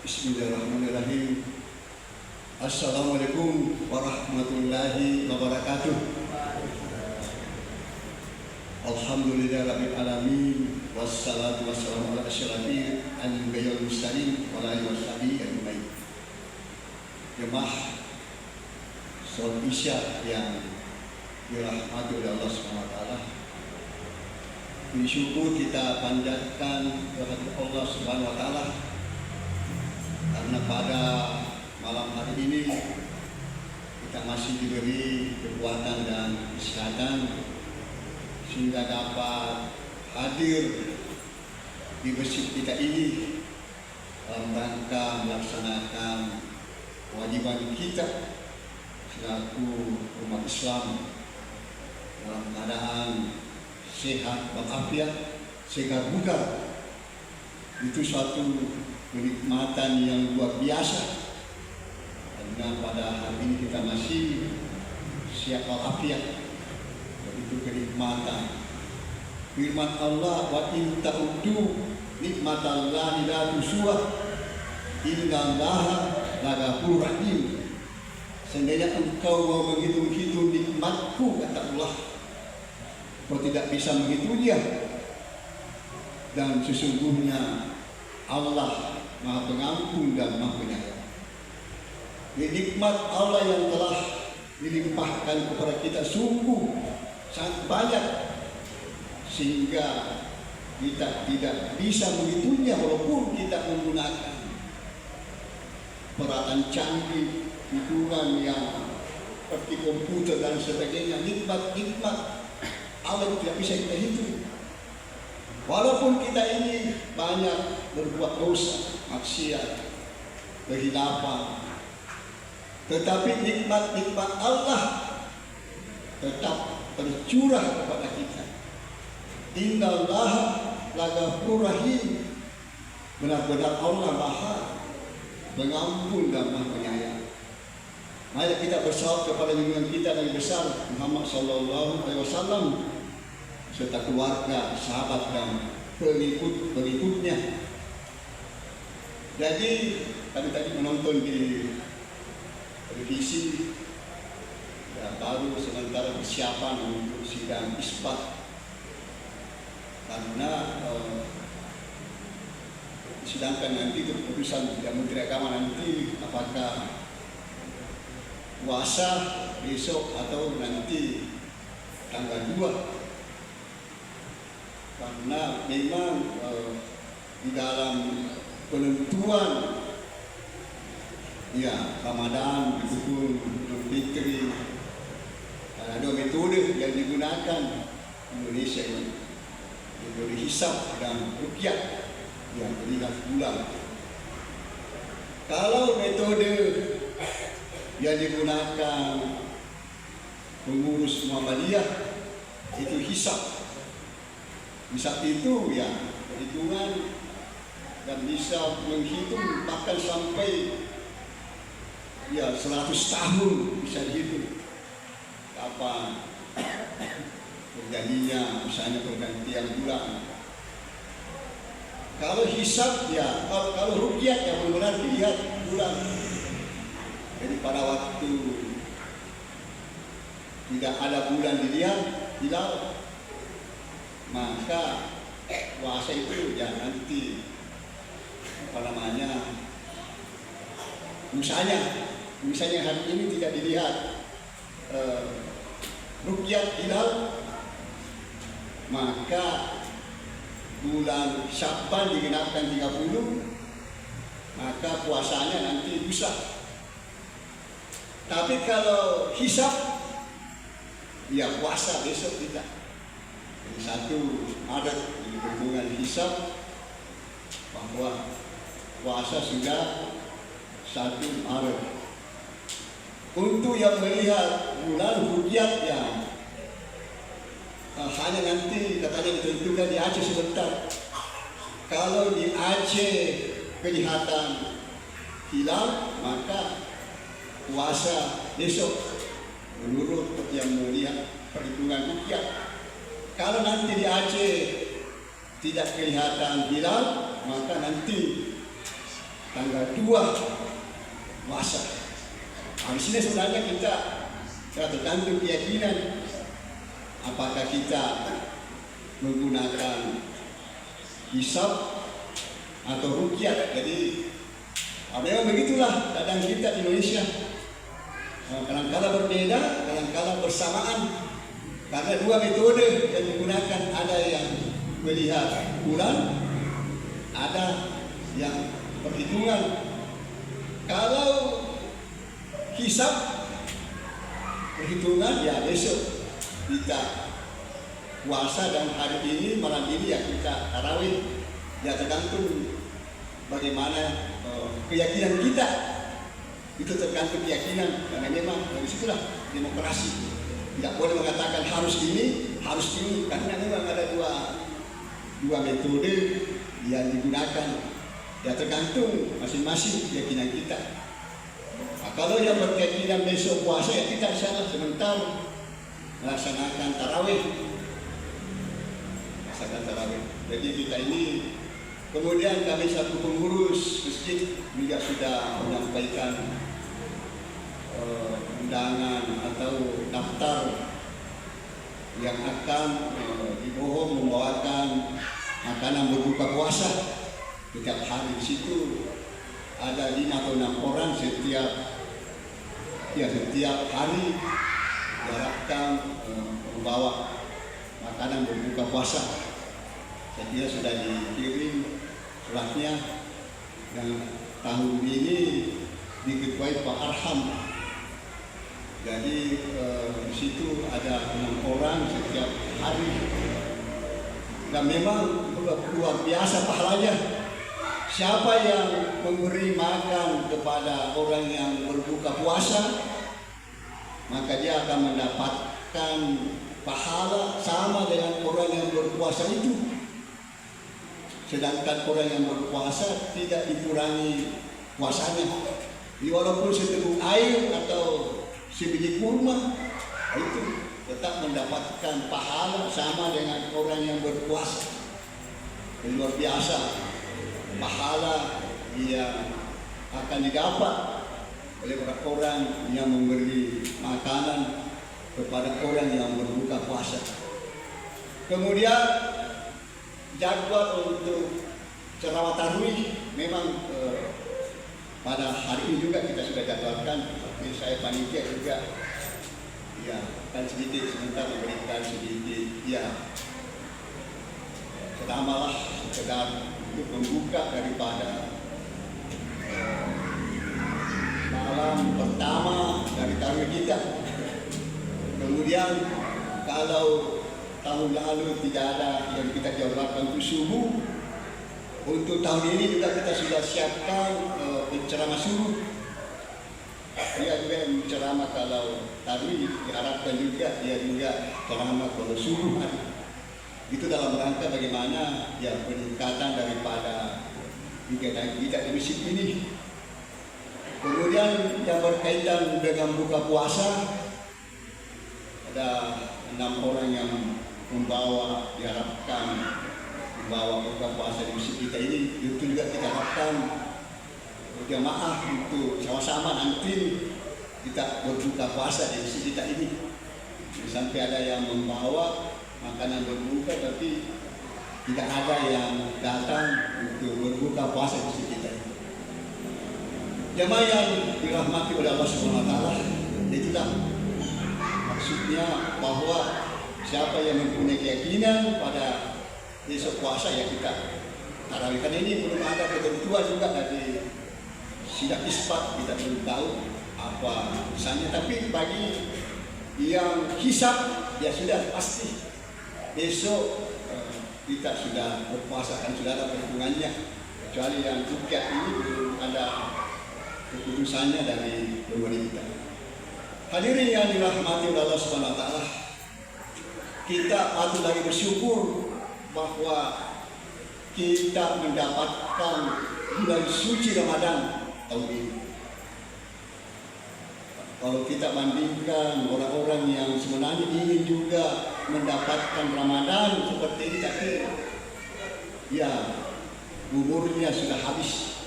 Bismillahirrahmanirrahim. Assalamualaikum warahmatullahi wabarakatuh. Alhamdulillahirabbil alamin wassalatu wassalamu ala asyrafil anbiya'il mursalin wa ala alihi washabihi ajmain. Jemaah salat Isya yang dirahmati oleh Allah Subhanahu wa taala. Puji syukur kita panjatkan kepada Allah Subhanahu wa taala karena pada malam hari ini kita masih diberi kekuatan dan kesehatan sehingga dapat hadir di masjid kita ini dalam rangka melaksanakan kewajiban kita selaku umat Islam dalam keadaan sehat walafiat, sehat bugar. Itu suatu kenikmatan yang luar biasa karena pada hari ini kita masih sehat walafiat. Itu kenikmatan. Firman Allah, wa in ta'uddu nikmatallahi la tuhsuha innallaha laghafurur rahim. Seandainya engkau mau menghitung-hitung nikmatku, kata Allah, kau tidak bisa menghitungnya. Dan sesungguhnya Allah Maha Pengampun dan Maha Penyayang. Nikmat Allah yang telah dilimpahkan kepada kita sungguh sangat banyak sehingga kita tidak bisa menghitungnya walaupun kita menggunakan peralatan canggih, hitungan yang seperti komputer dan sebagainya. Nikmat Allah tidak bisa kita hitung. Walaupun kita ini banyak berbuat dosa, maksiat, kehilapan, tetapi nikmat Allah tetap tercurah kepada kita. Innallaha laghafurur rahim. Benar-benar Allah Maha Pengampun dan Maha Penyayang. Mari kita bersalawat kepada junjungan kita yang besar Muhammad sallallahu alaihi wasallam serta keluarga, sahabat dan pengikut-pengikutnya. Jadi tadi menonton di televisi ya, baru sementara persiapan untuk sidang isbat karena disidangkan nanti keputusan dari Menteri Agama nanti apakah puasa besok atau nanti tanggal 2. Karena memang di dalam penentuan ya Ramadan ataupun Idul Fitri ada metode yang digunakan Indonesia ini, metode hisab dan ruqyah yang melihat bulan. Kalau metode yang digunakan pengurus Muhammadiyah itu hisab. Hisab itu ya perhitungan dan bisa menghitung bahkan sampai ya 100 tahun bisa dihitung kapan terjadinya misalnya pergantian bulan. Kalau hisab ya kalau ruqyah ya benar-benar dilihat bulan. Jadi pada waktu tidak ada bulan dilihat hilal, maka puasa itu ya nanti misalnya hari ini tidak dilihat ruqyah hilal, maka bulan Sya'ban digenapkan 30, maka puasanya nanti lusa. Tapi kalau hisab ya puasa besok tidak. Jadi 1 Maret ini berhubungan hisab bahwa puasa sudah 1 Maret. Untuk yang melihat bulan ruqyah ya hanya nanti katanya ditentukan di Aceh sebentar. Kalau di Aceh kelihatan hilal maka puasa besok menurut yang melihat perhitungan ruqyah. Kalau nanti di Aceh tidak kelihatan hilal, maka nanti tanggal 2 puasa. Di sini sebenarnya kita tergantung keyakinan, apakah kita menggunakan hisab atau ruqyah. Jadi memang begitulah kadang kita di Indonesia, kadang-kala berbeda, kadang-kala bersamaan, karena dua metode yang digunakan. Ada yang melihat bulan, ada yang perhitungan. Kalau hisab perhitungan, ya besok kita puasa, dan hari ini malam ini ya kita tarawih. Ya tergantung bagaimana keyakinan kita. Itu tergantung keyakinan, karena memang dari situlah demokrasi. Tidak boleh mengatakan harus ini, karena memang ada dua metode yang digunakan. Ya tergantung masing-masing keyakinan kita. Nah, kalau yang berkeyakinan besok puasa, ya kita insyaallah sebentar melaksanakan tarawih. Jadi kita ini, kemudian kami satu pengurus masjid juga sudah menyampaikan undangan atau daftar yang akan dibohong membawakan makanan berbuka puasa setiap hari. Di situ ada 5 atau 6 orang setiap hari diharapkan membawa makanan berbuka puasa. Saya kira sudah dikirim suratnya, dan tahun ini diketuai Pak Arham. Jadi di situ ada 6 orang setiap hari, dan memang luar biasa pahalanya. Siapa yang memberi makan kepada orang yang berbuka puasa, maka dia akan mendapatkan pahala sama dengan orang yang berpuasa itu. Sedangkan orang yang berpuasa tidak dikurangi puasanya. Walaupun seteguk air atau sebiji kurma, itu tetap mendapatkan pahala sama dengan orang yang berpuasa. Luar biasa pahala yang akan didapat oleh orang yang memberi makanan kepada orang yang berbuka puasa. Kemudian jadwal untuk ceramah tarawih memang pada hari ini juga kita sudah jadwalkan. Saya panitia juga, ya akan sedikit sebentar memberikan sedikit ceramah sekedar untuk membuka daripada malam pertama dari tarawih kita. Kemudian kalau tahun lalu tidak ada yang kita jawabkan untuk subuh, untuk tahun ini juga kita sudah siapkan penceramah subuh. Dia juga yang ceramah kalau tarawih, diharapkan juga dia juga ceramah kalau subuh hari. Itu dalam rangka bagaimana ya peningkatan daripada kegiatan kita di masjid ini. Kemudian yang berkaitan dengan buka puasa, ada 6 orang yang diharapkan membawa buka puasa di masjid kita ini. Itu juga kita harapkan jamaah untuk sama-sama nanti kita berbuka puasa di masjid kita ini. Sampai ada yang membawa makanan berbuka tapi tidak ada yang datang untuk berbuka puasa di masjid kita ini. Jamaah yang dirahmati oleh Allah SWT, itulah maksudnya bahwa siapa yang mempunyai keyakinan pada besok puasa ya kita tarawih. Karena ini belum ada ketentuan juga dari sidang isbat, kita belum tahu apa misalnya. Tapi bagi yang hisab ya sudah pasti besok kita sudah berpuasa, kan sudah ada perhitungannya. Kecuali yang ruqyah ini belum ada keputusannya dari pemerintah. Hadirin yang dirahmati oleh Allah SWT, kita patut lagi bersyukur bahwa kita mendapatkan bulan suci Ramadan tahun ini. Kalau kita bandingkan orang-orang yang sebenarnya ingin juga mendapatkan Ramadan seperti ini, tapi ya umurnya sudah habis.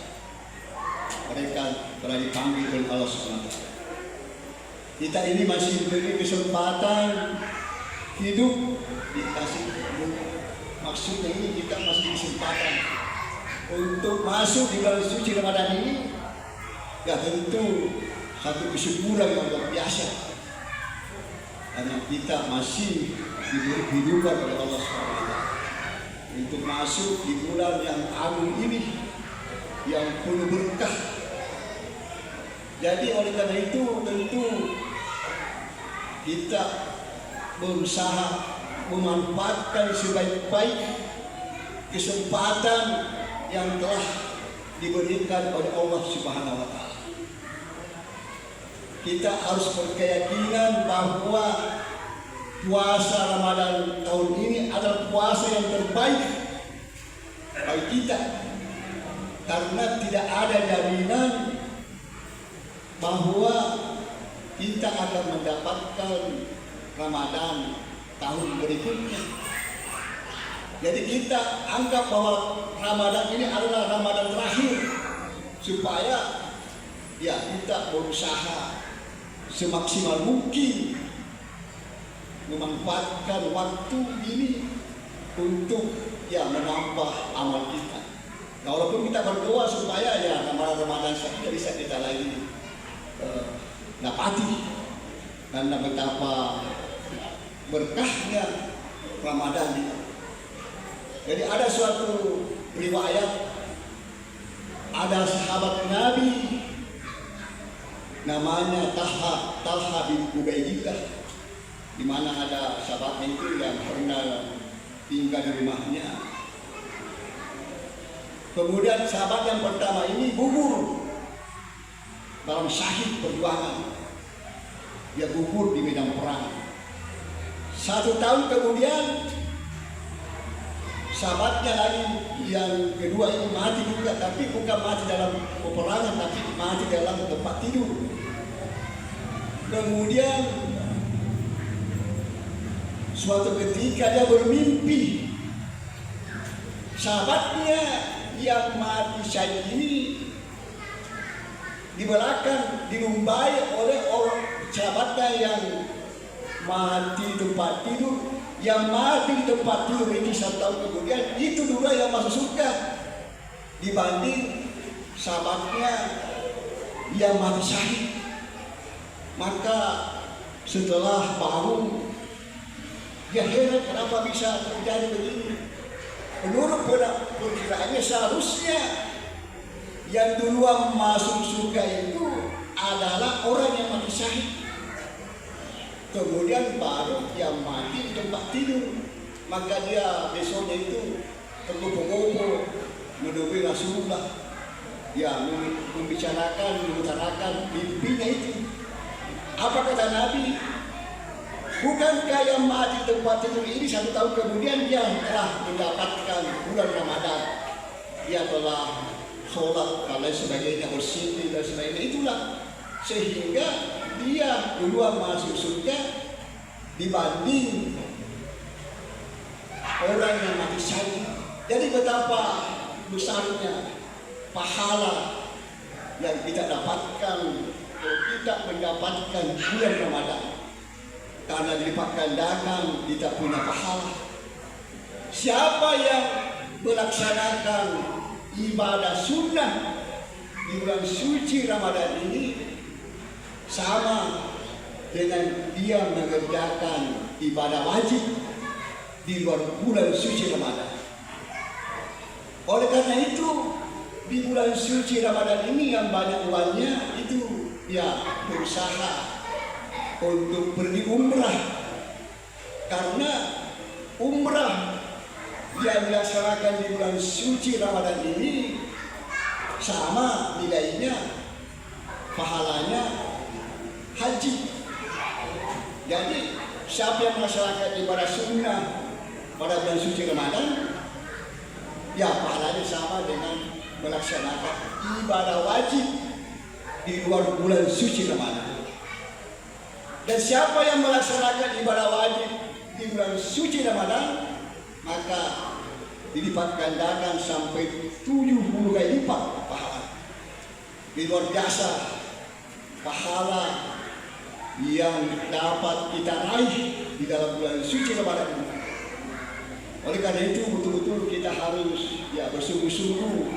mereka telah dipanggil oleh Allah SWT. Kita ini masih diberi kesempatan hidup, dikasih hidup. Maksudnya ini kita masih kesempatan untuk masuk di bulan suci Ramadan ini. Ya tentu satu kesyukuran yang luar biasa, karena kita masih diberi kehidupan oleh Allah SWT untuk masuk di bulan yang agung ini, yang penuh berkah. Jadi oleh karena itu tentu kita berusaha memanfaatkan sebaik-baik kesempatan yang telah diberikan oleh Allah Subhanahu wa Ta'ala. Kita harus berkeyakinan bahwa puasa Ramadan tahun ini adalah puasa yang terbaik bagi kita, karena tidak ada jaminan bahwa kita akan mendapatkan Ramadan tahun berikutnya. Jadi kita anggap bahwa Ramadan ini adalah Ramadan terakhir, supaya ya kita berusaha semaksimal mungkin memanfaatkan waktu ini untuk ya menambah amal kita. Nah, walaupun kita berdoa supaya ya Ramadan kita bisa kita lagi dapati, karena betapa berkahnya Ramadan ini. Jadi ada suatu riwayat, ada sahabat Nabi namanya Talha bin Ubaidillah, di mana ada sahabatnya itu yang pernah tinggal di rumahnya. Kemudian sahabat yang pertama ini gugur dalam syahid perjuangan, dia gugur di medan perang. 1 tahun kemudian sahabatnya lagi yang kedua ini mati juga, tapi bukan mati dalam peperangan, tapi mati dalam tempat tidur. Kemudian suatu ketika dia bermimpi sahabatnya yang mati syahid ini di belakang dilumbai oleh orang sahabatnya yang mati di tempat tidur. Yang mati di tempat tidur ini 1 tahun kemudian itu dulu yang masuk surga dibanding sahabatnya yang mati syahid. Maka setelah bangun dia heran kenapa bisa terjadi begini. Menurut perkiraannya seharusnya yang duluan masuk surga itu adalah orang yang mati syahid, kemudian baru yang mati di tempat tidur. Maka dia besoknya itu tergopoh-gopoh menemui Rasulullah, ya mengutarakan mimpinya itu. Apa kata Nabi? Bukankah yang mati di tempat tidur ini 1 tahun kemudian dia telah mendapatkan bulan Ramadan, dia telah sholat dan lain sebagainya, bersih dan sebagainya, itulah sehingga dia duluan masuk surga dibanding orang yang mati syahid. Jadi betapa besarnya pahala yang kita dapatkan kalau kita mendapatkan bulan Ramadan, karena dilipat gandakan kita punya pahala. Siapa yang melaksanakan ibadah sunnah di bulan suci Ramadan ini sama dengan dia mengerjakan ibadah wajib di luar bulan suci Ramadan. Oleh karena itu di bulan suci Ramadan ini yang banyak uangnya itu ya berusaha untuk pergi umrah, karena umrah yang dilaksanakan di bulan suci Ramadan ini sama nilainya pahalanya haji. Jadi siapa yang melaksanakan ibadah sunnah pada bulan suci Ramadan, ya pahalanya sama dengan melaksanakan ibadah wajib di luar bulan suci Ramadan. Dan siapa yang melaksanakan ibadah wajib di bulan suci Ramadan, maka dilipat gandakan sampai 70 kali lipat pahala. luar biasa pahala yang dapat kita raih di dalam bulan suci Ramadan ini. Oleh karena itu betul-betul kita harus bersungguh-sungguh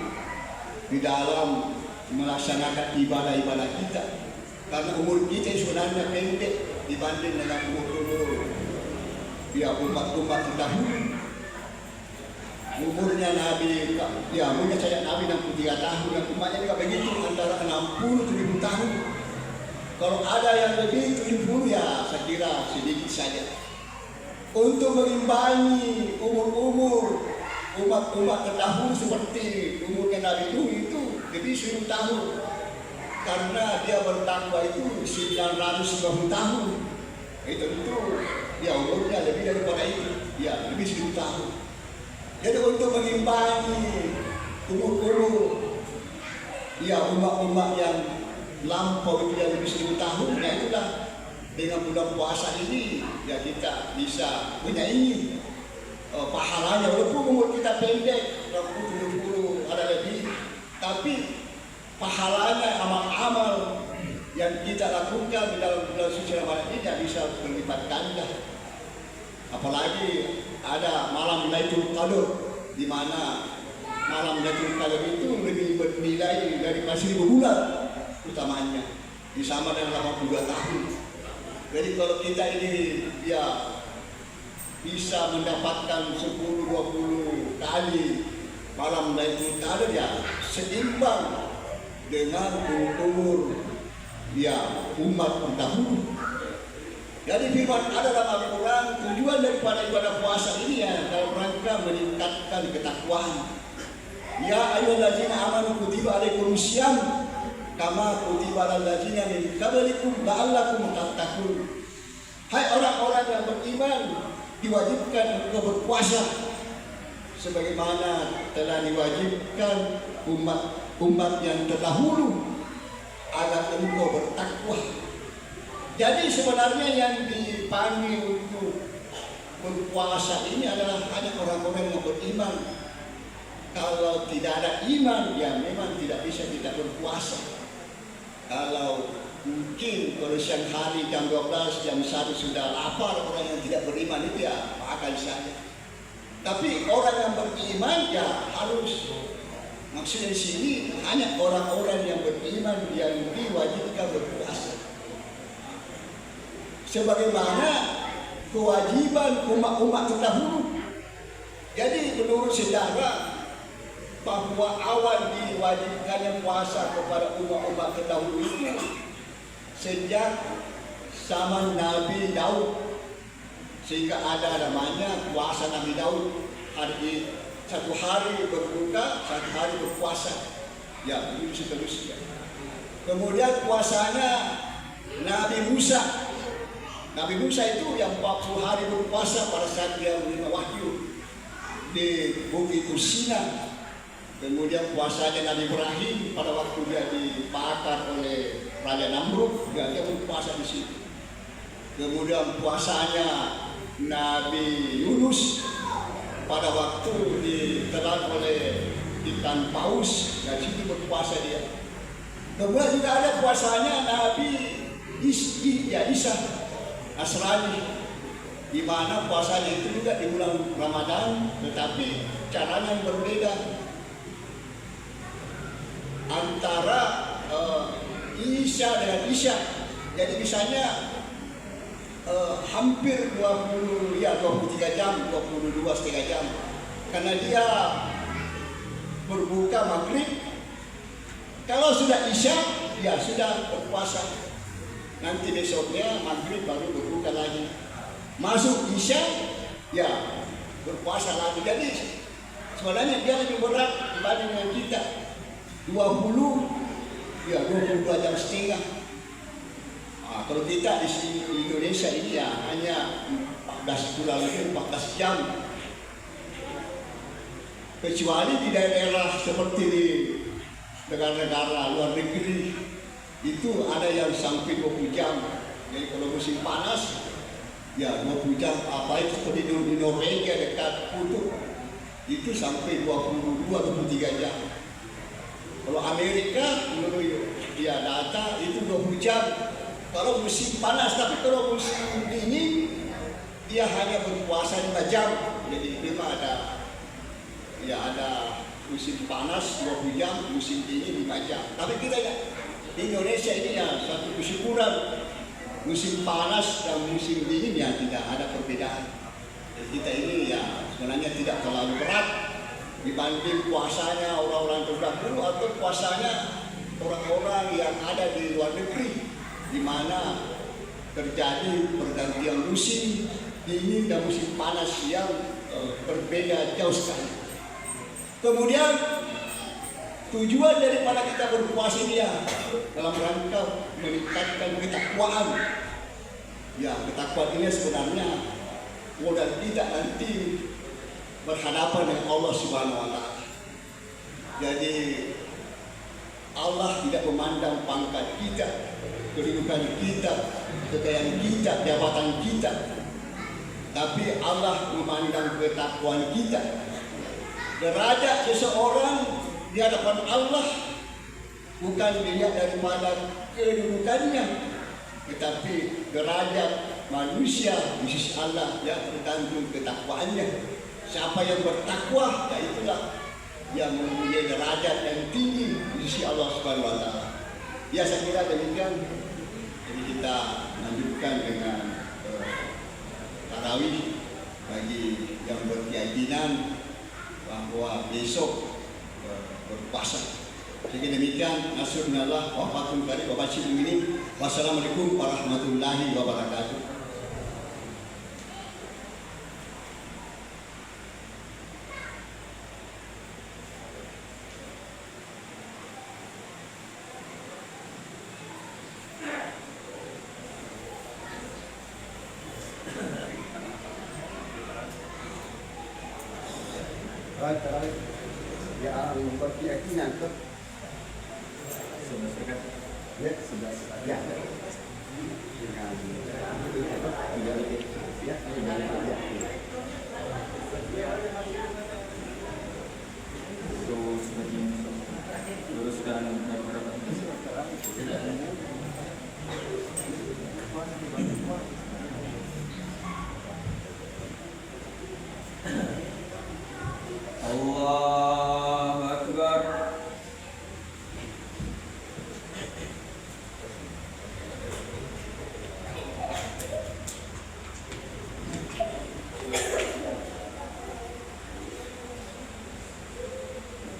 di dalam melaksanakan ibadah-ibadah kita, karena umur kita sebenarnya pendek dibanding dengan umur umat-umat terdahulu. Umurnya Nabi, umurnya saya Nabi 63 tahun, dan umatnya juga begitu, antara 60-70 tahun. Kalau ada yang lebih 70, ya saya kira sedikit saja. Untuk mengimbangi umur-umur umat-umat terdahulu seperti umurnya Nabi Nuh itu lebih 1000 tahun, karena dia bertakwa itu 950 tahun. Itu umurnya lebih daripada itu, lebih 1000 tahun. Jadi untuk mengimbangi umur-umur umat-umat yang lampau itu yang lebih 1000 tahun, itulah dengan bulan puasa ini kita bisa menyaingi pahalanya. Walaupun umur kita pendek, 60-70 ada lebih, tapi pahalanya amal-amal yang kita lakukan di dalam bulan suci Ramadan ini bisa berlipat ganda. Apalagi ada malam Lailatul Qadar, di mana malam Lailatul Qadar itu lebih bernilai dari 1000 bulan utamanya, sama dengan 82 tahun. Jadi kalau kita ini bisa mendapatkan 10-20 kali malam Lailatul Qadar, seimbang dengan umur umat terdahulu. Jadi firman ada dalam Al-Quran, tujuan daripada ibadah puasa ini dalam rangka meningkatkan ketakwaan. Ya ayyuhallazina amanu kutiba alaikumusiyam kama kutiba alal ladzina min qablikum la'allakum tattaqun. Hai orang-orang yang beriman, diwajibkan untuk berpuasa sebagaimana telah diwajibkan umat yang terdahulu agar engkau bertakwa. Jadi sebenarnya yang dipanggil untuk berpuasa ini adalah hanya orang-orang yang beriman. Kalau tidak ada iman, memang tidak bisa kita berpuasa. Kalau mungkin kalau siang hari jam 12, jam 1 sudah lapar, orang yang tidak beriman itu makan saja. Tapi orang yang beriman harus, maksudnya di sini hanya orang-orang yang beriman yang diwajibkan berpuasa. Sebagaimana kewajiban umat-umat terdahulu. Jadi menurut sejarah bahwa awal diwajibkannya puasa kepada umat-umat terdahulu itu sejak zaman Nabi Daud, sehingga ada namanya puasa Nabi Daud. Satu hari berbuka, satu hari berpuasa. Begitu seterusnya. Kemudian puasanya Nabi Musa. Nabi Musa itu yang 40 hari berpuasa pada saat dia menerima wahyu di Bukit Sinai. Kemudian puasanya Nabi Ibrahim pada waktu dia dibakar oleh Raja Namrud, dia berpuasa di situ. Kemudian puasanya Nabi Yunus pada waktu ditelan oleh ikan paus, dari situ berpuasa dia. Kemudian juga ada puasanya Nabi Isa Nasrani, di mana puasanya itu juga di bulan Ramadan, tetapi caranya yang berbeda antara Isya dengan Isya. Jadi misalnya hampir 23 jam, 22,5 jam, karena dia berbuka maghrib. Kalau sudah Isya, sudah berpuasa. Nanti besoknya maghrib baru berbuka lagi. Masuk Isya, berpuasa lagi. Jadi sebenarnya dia lebih berat dibanding dengan kita. 22 jam setengah. Kalau kita di Indonesia ini hanya 14 kurang lebih 14 jam. Kecuali di daerah seperti di negara-negara luar negeri, itu ada yang sampai 20 jam. Jadi kalau musim panas, 20 jam. Apa itu seperti di Norwegia dekat kutub, itu sampai 22-23 jam. Kalau Amerika dia datang itu 20 jam. Kalau musim panas, tapi kalau musim dingin dia hanya berpuasa 5 jam. Jadi memang ada musim panas 20 jam, musim dingin 5 jam. Tapi kita di Indonesia ini ya satu kesyukuran, musim panas dan musim dingin ya tidak ada perbedaan. Jadi kita ini ya sebenarnya tidak terlalu berat dibanding puasanya orang-orang terdahulu atau puasanya orang-orang yang ada di luar negeri, di mana terjadi pergantian musim dingin dan musim panas yang berbeda jauh sekali. Kemudian tujuan daripada kita berpuasa ini ya dalam rangka meningkatkan ketakwaan. Ya, ketakwaan ini sebenarnya modal kita nanti berhadapan dengan Allah Subhanahu wa Ta'ala. Jadi Allah tidak memandang pangkat kita, kedudukan kita, kekayaan kita, jabatan kita, tapi Allah memandang ketakwaan kita. Derajat seseorang di hadapan Allah bukan dilihat daripada kedudukannya, tetapi derajat manusia di sisi Allah yang tergantung ketakwaannya. Siapa yang bertakwa, yaitulah yang mempunyai derajat yang tinggi di sisi Allah Subhanahu wa Ta'ala. Ya, saya kira demikian. Jadi kita lanjutkan dengan tarawih bagi yang berkeyakinan bahwa besok berpuasa. Jadi demikian. Nasunallah wa fatul karim wa basyir mu'minin. Wassalamualaikum warahmatullahi wabarakatuh. Ya, berkeyakinan ke ya sudah ya luruskan Allahu Akbar.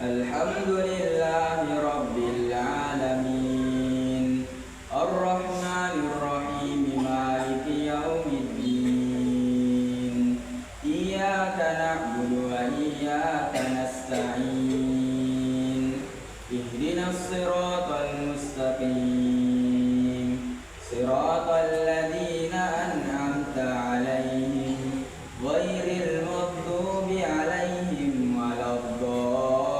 Alhamdulillahi Rabbil Alamin, Ar-Rahmanir Rahim, Maliki Yawmiddin, Iyyaka na'budu wa iyyaka nasta'in, Ihdinas siratal mustaqim, Siratal ladzina an'amta 'alaihim, ghairil maghdubi 'alaihim waladdallin.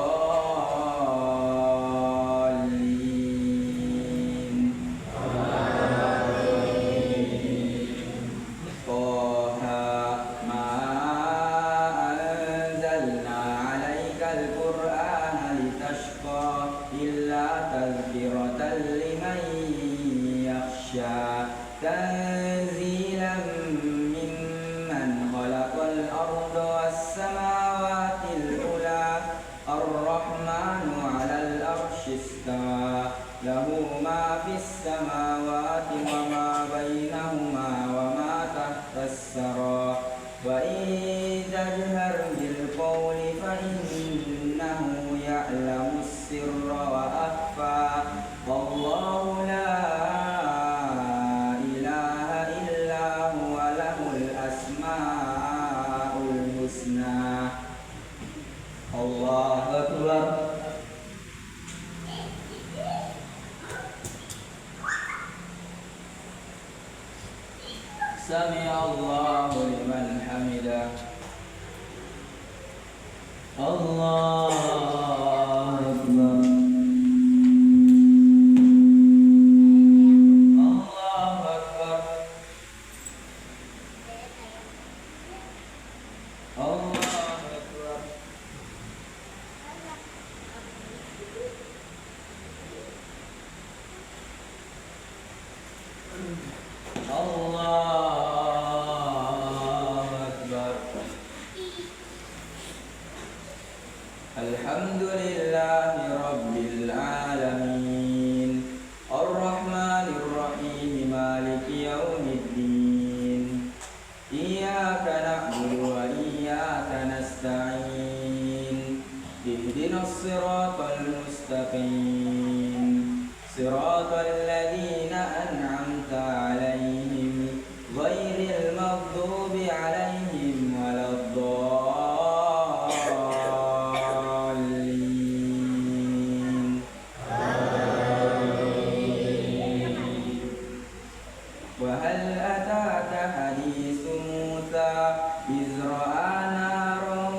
تنزيلا ممن خلق الأرض والسماوات العلى الرحمن على العرش استوى له ما في السماوات وما بينهما وما تحت الثرى وإن تجهر بالقول فإنه يعلم السر وأخفى والله لا Allahu Akbar. Sami Allahu liman hamidah. Allahu Akbar. Allahu Akbar. Allahu Akbar. اهدنا الصراط المستقيم صراط الذين أنعمت عليهم غير المغضوب عليهم ولا الضالين وهل أتاك حديث موسى إذ رأى نارا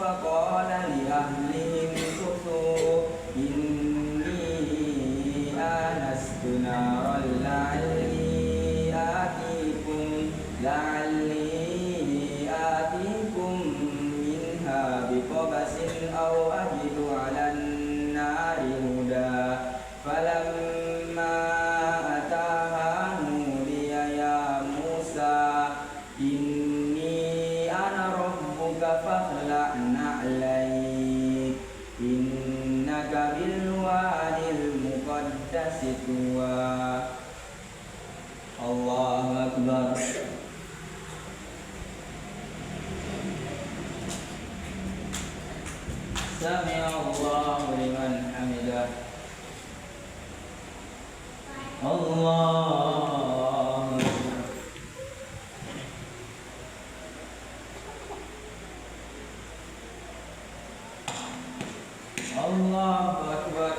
فقال لأهلهم كثوا إني آنست نارا لعلي آتيكم منها بقبس أو أجد على النار هدى فلما أتاها نودي يا موسى إني أنا ربك فاخلع نعليك إنك بالوادي المقدس طوى الله أكبر سمع الله لمن حمده الله أكبر الله أكبر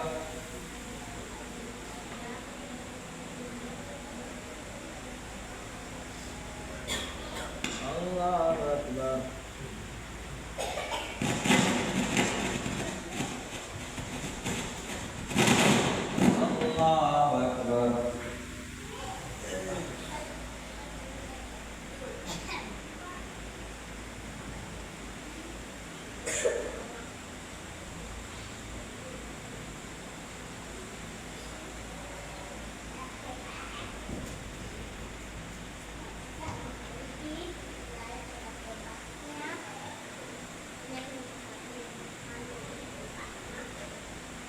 الله أكبر الله أكبر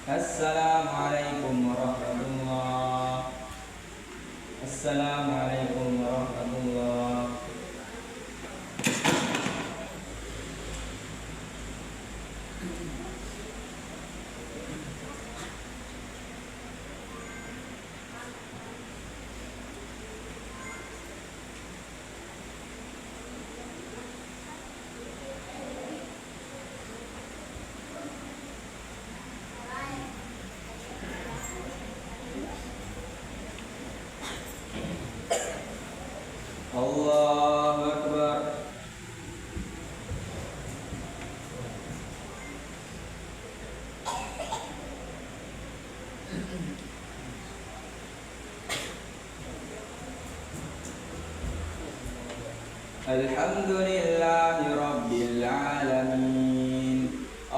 السلام عليكم ورحمة الله السلام عليكم ورحمة الله الله أكبر الحمد لله رب العالمين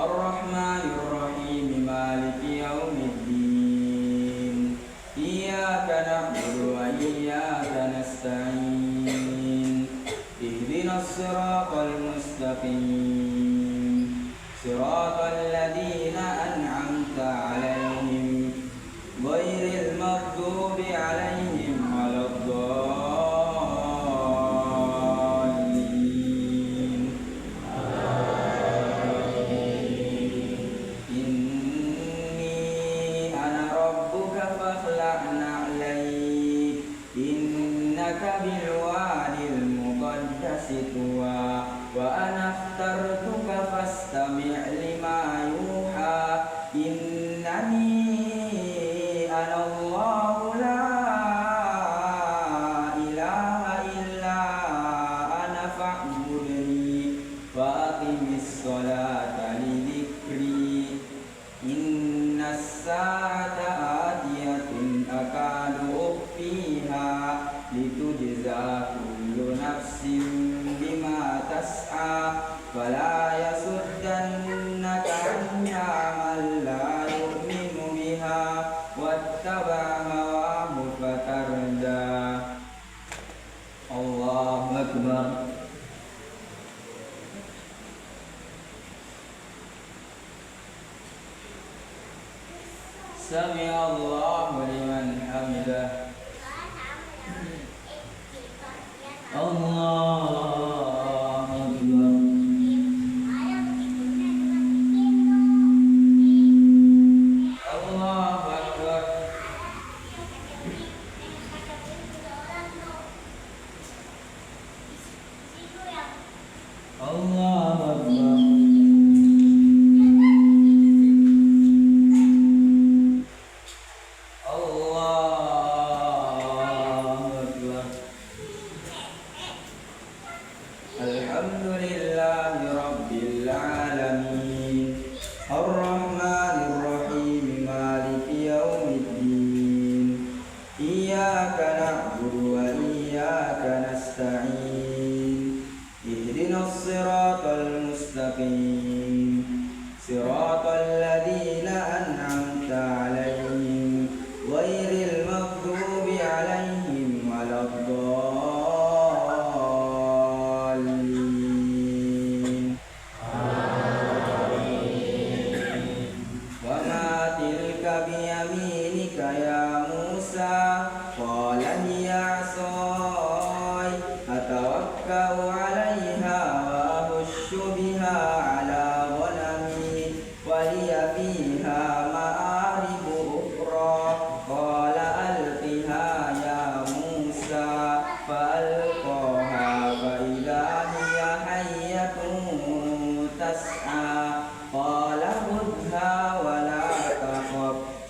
الرحمن الرحيم مالك يوم الدين إياك نعبد وإياك نستعين اهدنا الصراط المستقيم صراط الذين أنعمت عليهم غير المغضوب عليهم ولا الضالين إني أنا ربك فاخلع نعليك إنك بالوادي المقدس طوى وأنا اخترتك فاستمع لما يوحى إنني أنا الله لا إله إلا أنا فاعبدني فأقم الصلاة لذكري إن الساعة آتية أكاد أخفيها لتجزى كل نفس بما تسعى فلا يصدنك عنها من لا يؤمن بها واتبع هواه فتردى الله أكبر سمع الله لمن حمده الله أكبر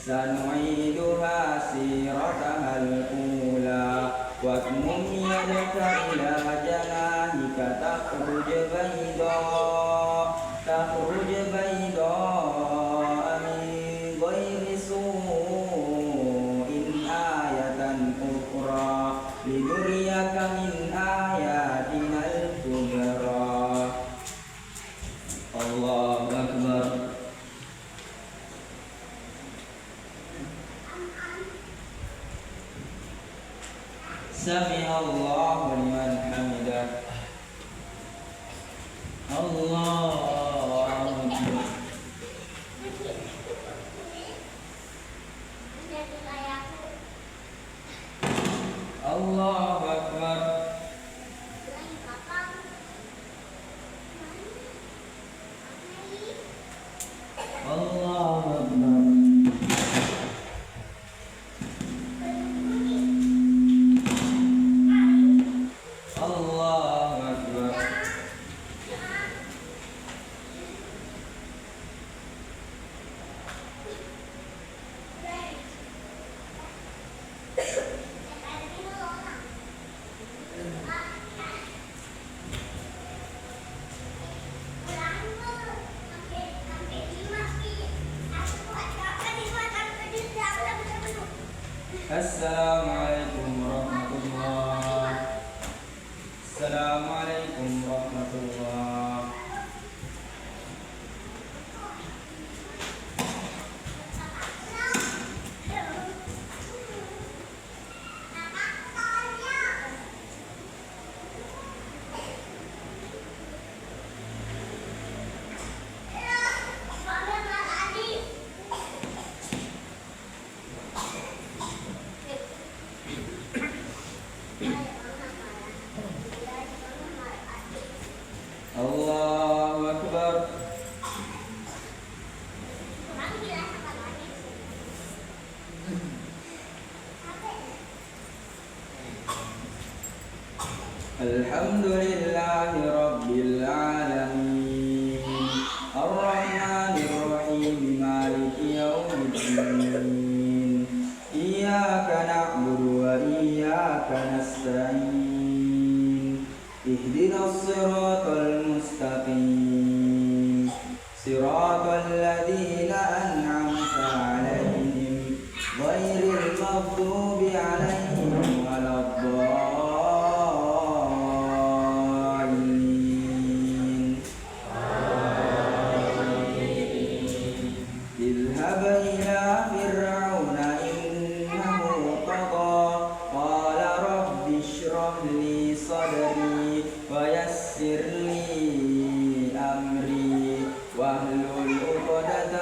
سنعيدها سيرتها الأولى واضمم يدك إلى جناحك تخرج بيضاء من غير سوء آية أخرى لنريك من آياتنا الكبرى. الله أكبر. سمع الله لمن حمده. الله أكبر. الله أكبر. الله أكبر. الله أكبر. السلام عليكم ورحمة الله. السلام عليكم ورحمة الله. الله أكبر. الحمد لله رب العالمين الرحمن الرحيم مالك يوم الدين إياك نعبد وإياك نستعين اهدنا الصراط المستقيم صراط الذين أنعمت عليهم غير المغضوب عليهم ولا الضالين. اذهب إلى فرعون إنه طغى قال رب اشرح لي صدري ويسر لي أمري واحلل عقدة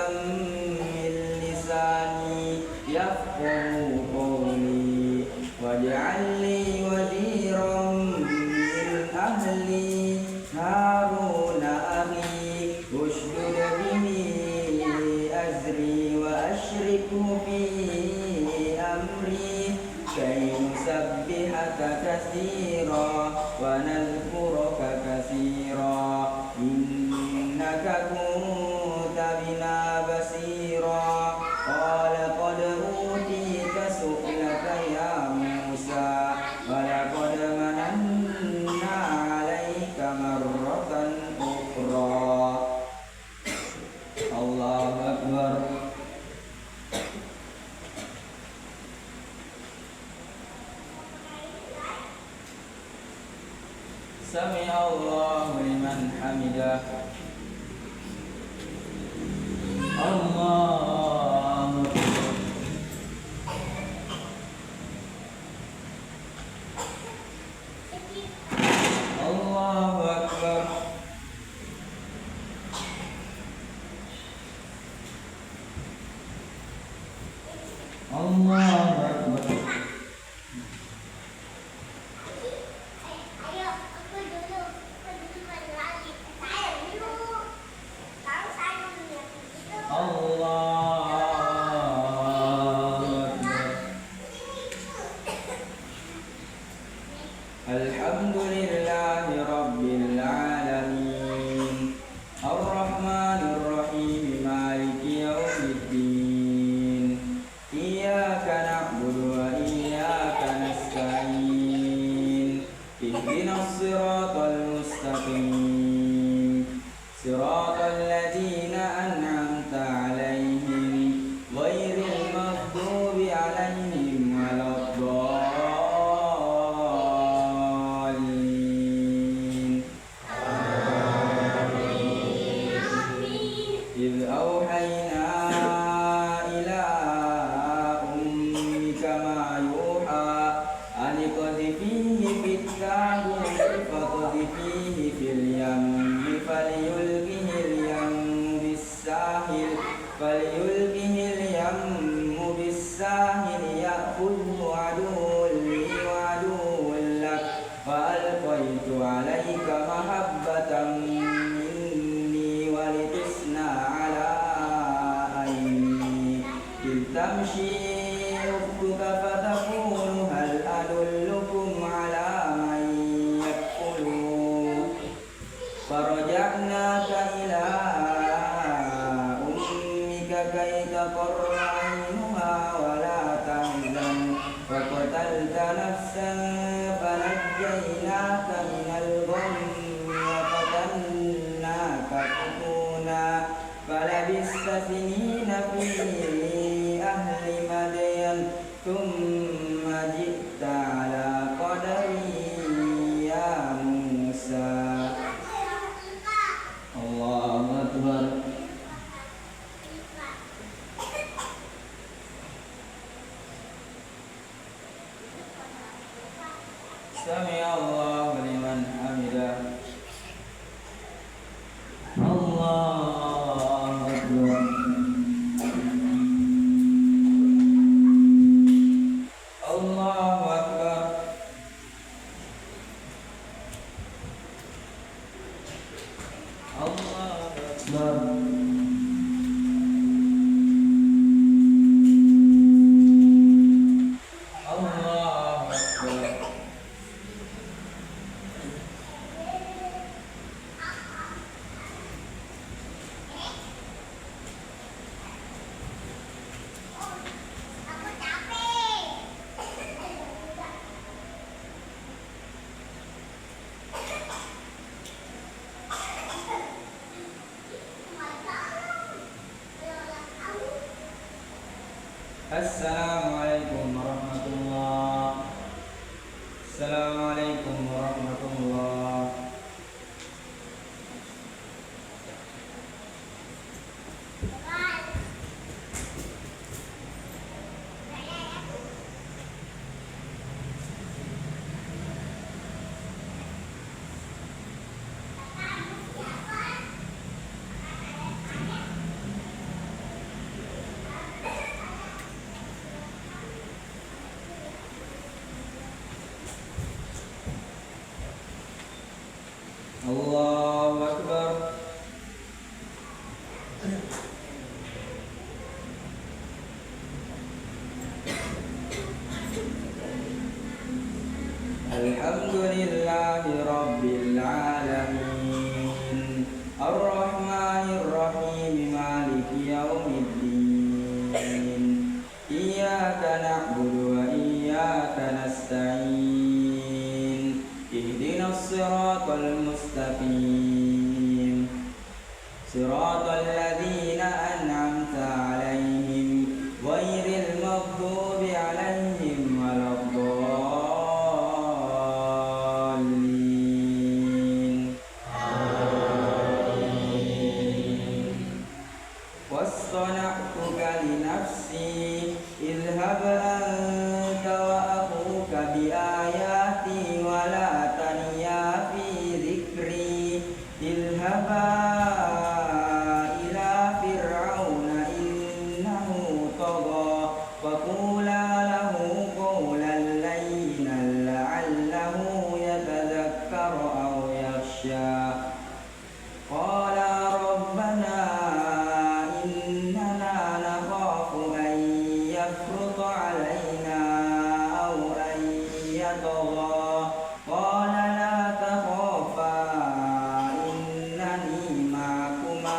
من لساني يفقهوا قولي واجعل لي وزيرا من أهلي هارون أخي اشدد به أزري وأشركه في أمري كي نسبحك كثيرا ونذكرك كثيرا إنك كنت بنا بصيرا قال قد أوتيت سؤلك يا موسى ولقد مننا عليك مرة أخرى. الله أكبر. سمع الله لمن حمده. الله أكبر. الله أكبر. الله أكبر. الحمد لله رب العالمين الرحمن الرحيم مالك يوم الدين تمشي أختك فتقول هل أدلكم على من يكفله فرجعناك إلى أمك كي تقر عينها ولا تحزن وقتلت نفسا فنجيناك من الغم وفتناك فتونا فلبثت سنين في أهل مدين ثم جئت على قدري يا موسى الله أكبر سمع الله لمن حمده الله أكبر الله أكبر الله أكبر الله أكبر Assalamualaikum warahmatullah. Assalamualaikum warahmatullah. Allahu Akbar. Alhamdulillahi Rabbil Alamin Ar-Rahmanir Rahim Maliki Yawmiddin Iyyaka na'budu wa iyyaka nasta'in Ihdinas siratal mustaqim Siratal ladzina an'amta 'alaihim ghairil maghdubi 'alaihim waladdallin Wassana'tuka li nafsi idhhab anta wa akhuka bi ayati wa la taniya fi dhikri idhhaba ila fir'auna innahu tagha faqula lahu qawlan layyinan la'allahu yatadhakkaru aw yakhsha qala rabbana innana nakhafu an yafruta 'alaina aw an yatagha qala la takhafa innani ma'akuma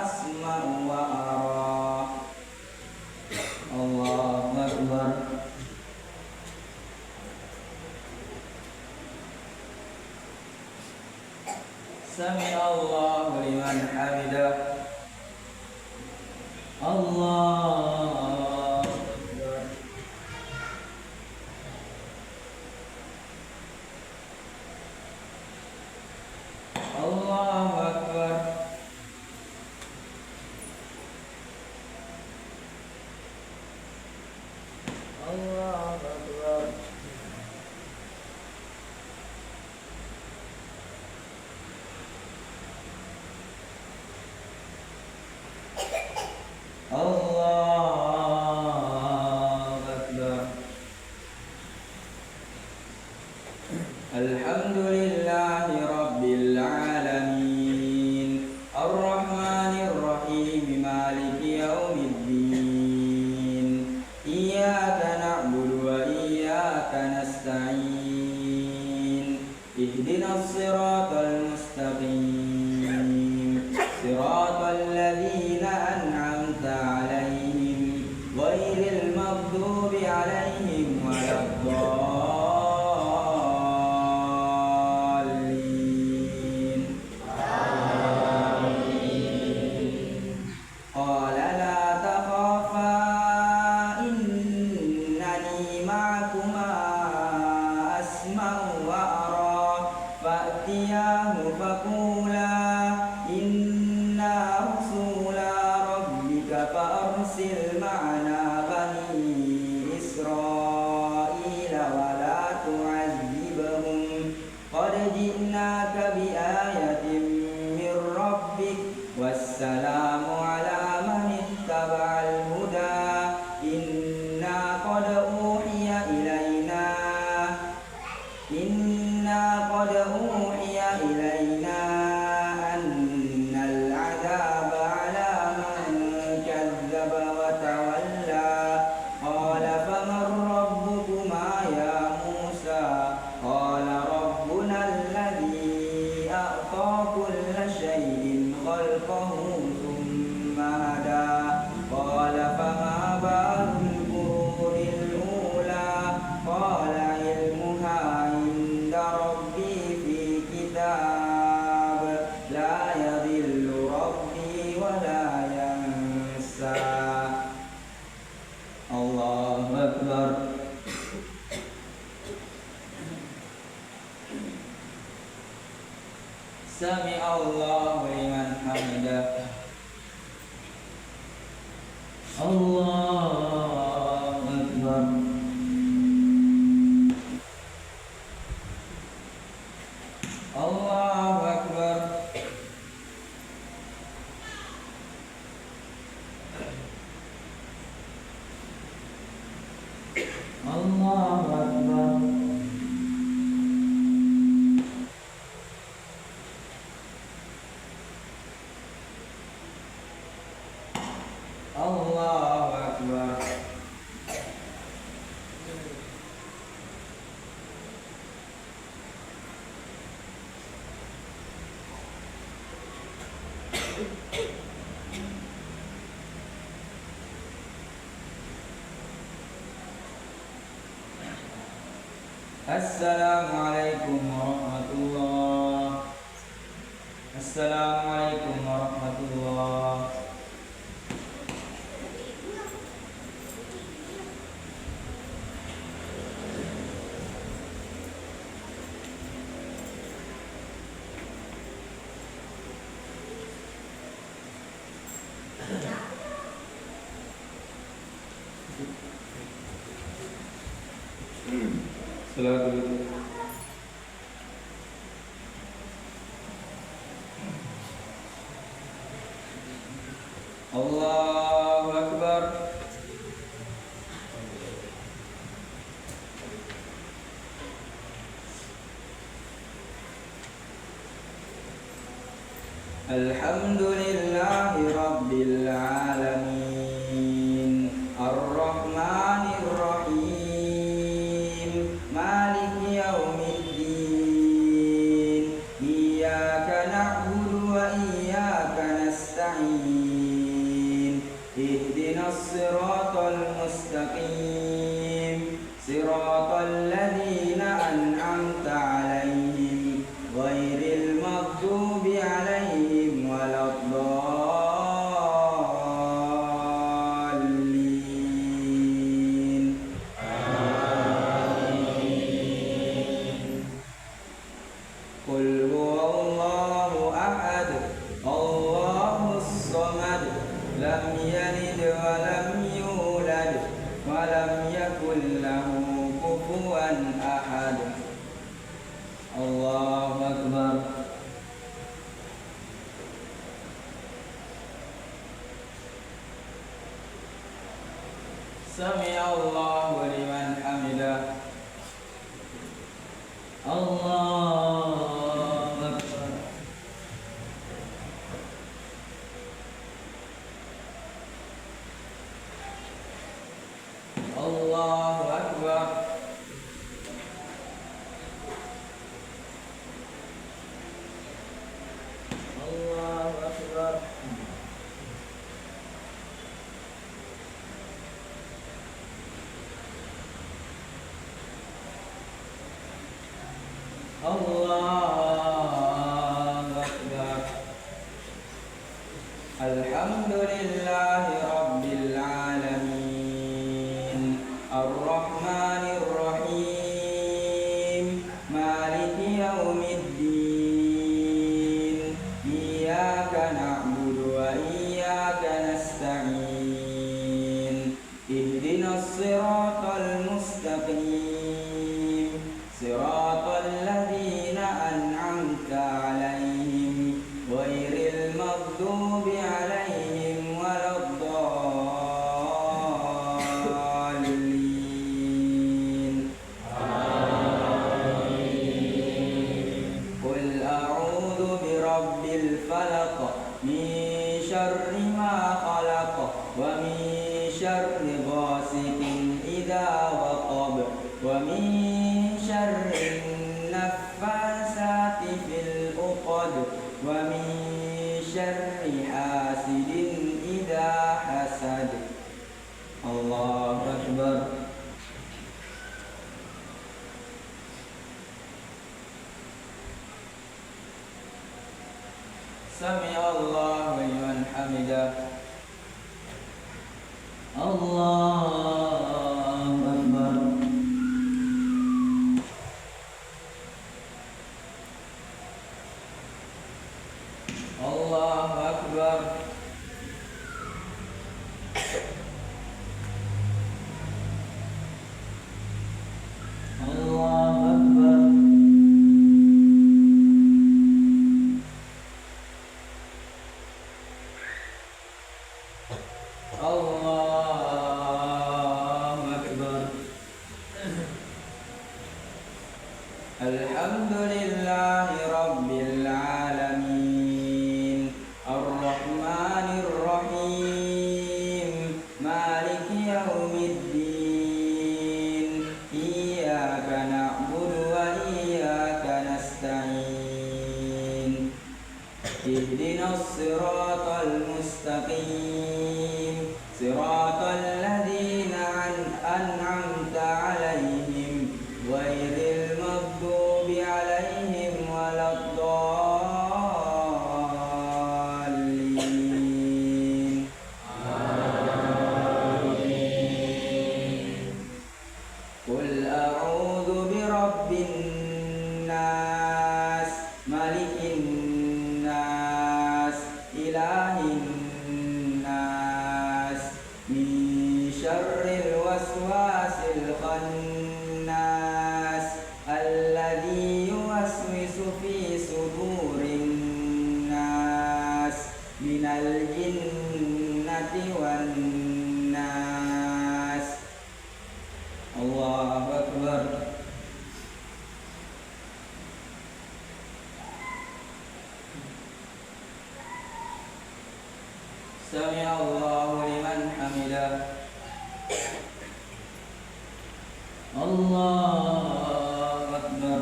asma'u wa ara Allahu Akbar Sami Allahu liman hamidah Allah Akbar Allahu Akbar Allahu Akbar Allah اهدنا الصراط المستقيم صراط الذين أنعمت عليهم غير المغضوب عليهم ولا الضالين قال لا تخافا إنني معكما أسمع وأرى فأتياه فقولا إنا رسولا ربك فأرسل معنا بني إسرائيل ولا تعذبهم قد جئناك بآية من ربك والسلام على من اتبع الهدى إنا قد أوحي إلينا أن العذاب على من كذب وتولى قال فمن ربكما يا موسى قال ربنا الذي أعطى كل شيء خلقه ثم هدى قال فما بال القرون الأولى قال علمها عند ربي في كتاب لا يضل ربي ولا ينسى الله أكبر سمع الله لمن حمده الله أكبر الله أكبر الله أكبر الله أكبر السلام عليكم ورحمة الله السلام عليكم ورحمة الله Salat dulu. Allahu Akbar. Alhamdulillahi Rabbil Alamin Ar-Rahmanir Rahim Maliki Yawmiddin Iyyaka na'budu wa iyyaka nasta'in Ihdinas siratal mustaqim Siratal ladzina an'amta 'alaihim ghairil maghdubi 'alaihim waladdallin. Amin. Qul huwallahu ahad, Allahus samad, lam yalid wa lam yulad wa lam yakul lahu kufuwan ahad. Allahu Akbar. Sami'allahu liman hamidah. Allahu Akbar. Allahu Akbar. Allahu Akbar. Alhamdulillahi Rabbil Alamin. Ar-Rahmanir Rahim. Maliki Yaumiddin. Iyyaka na'budu wa iyyaka nasta'in. Ihdinas siratal mustaqim. Siratal ladzina an'amta 'alaihim ghairil maghdubi 'alaihim waladdallin. Qul a'udzu birabbil falaq min syarri ma khalaq wa min syarri ghasiqin idza waqab wa min syarri naffasati fil uqad wa min syarri hasidin idza hasad. Allahu Akbar. Sami'allahu liman hamidah. Allahu Akbar. Allahu Akbar. Allahu Akbar. Allahu Akbar. Alhamdulillahi Rabbil Alamin. Ar-Rahmanir Rahim. Maliki Yaumiddin. Iyyaka na'budu wa iyyaka nasta'in. Ihdinas siratal mustaqim. Siratal ladzina an'amta 'alaihim ghairil maghdubi 'alaihim waladdallin. Qul a'udzu birabbin nas, malikin nas, ilahin nas, min syarril waswasil khannas, alladzi yuwaswisu fi sudurin nas, minal jinnati wan nas. Allahu Akbar. Sami'allahu liman hamidah. Allahu Akbar.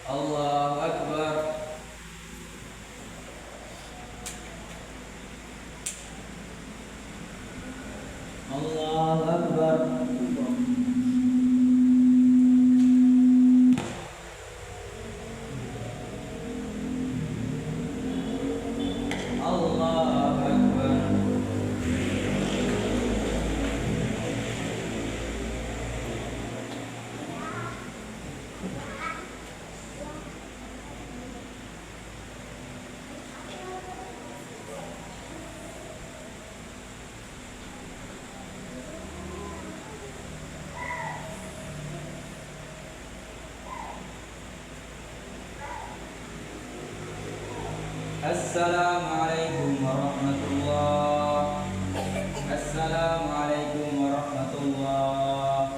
Allahu Akbar. Allahu Akbar. Allahu Akbar. Assalamualaikum warahmatullah. Assalamualaikum warahmatullah.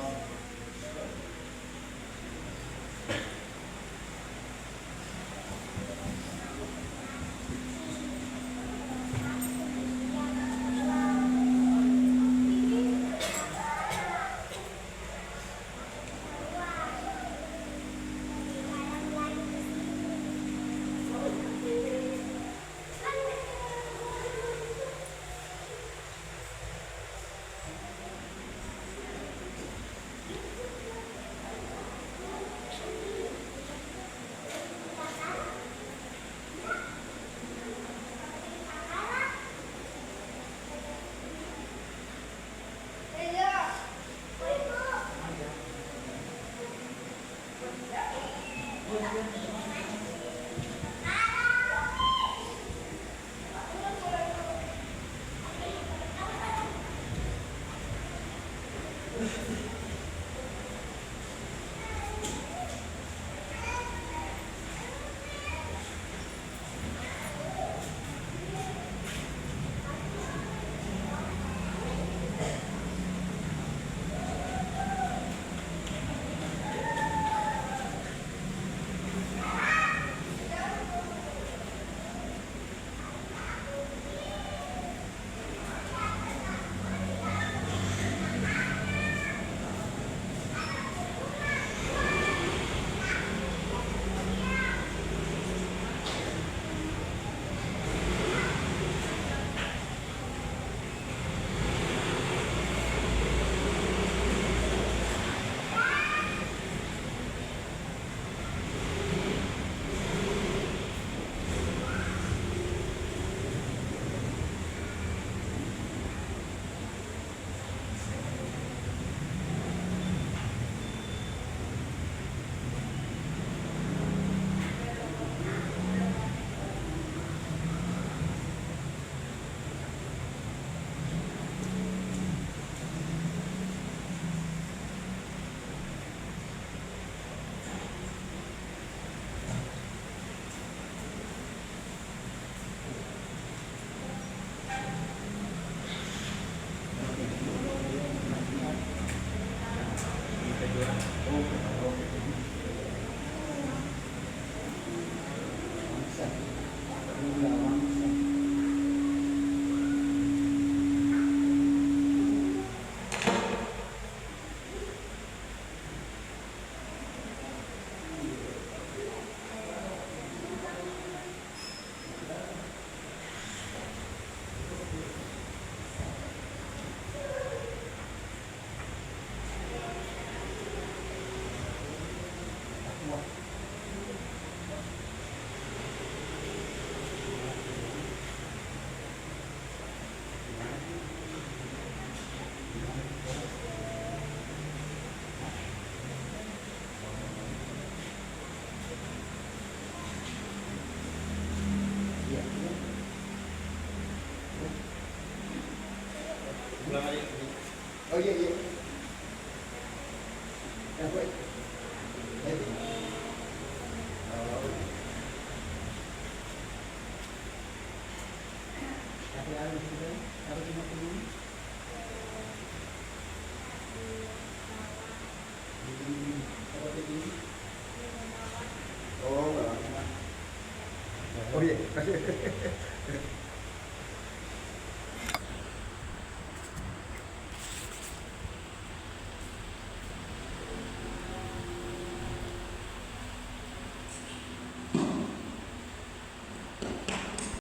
Oh iya iya. Ya, baik. Oh. Ada sudah? Ada cuma dulu. Apa tadi? Oh, enggak. Oh iya.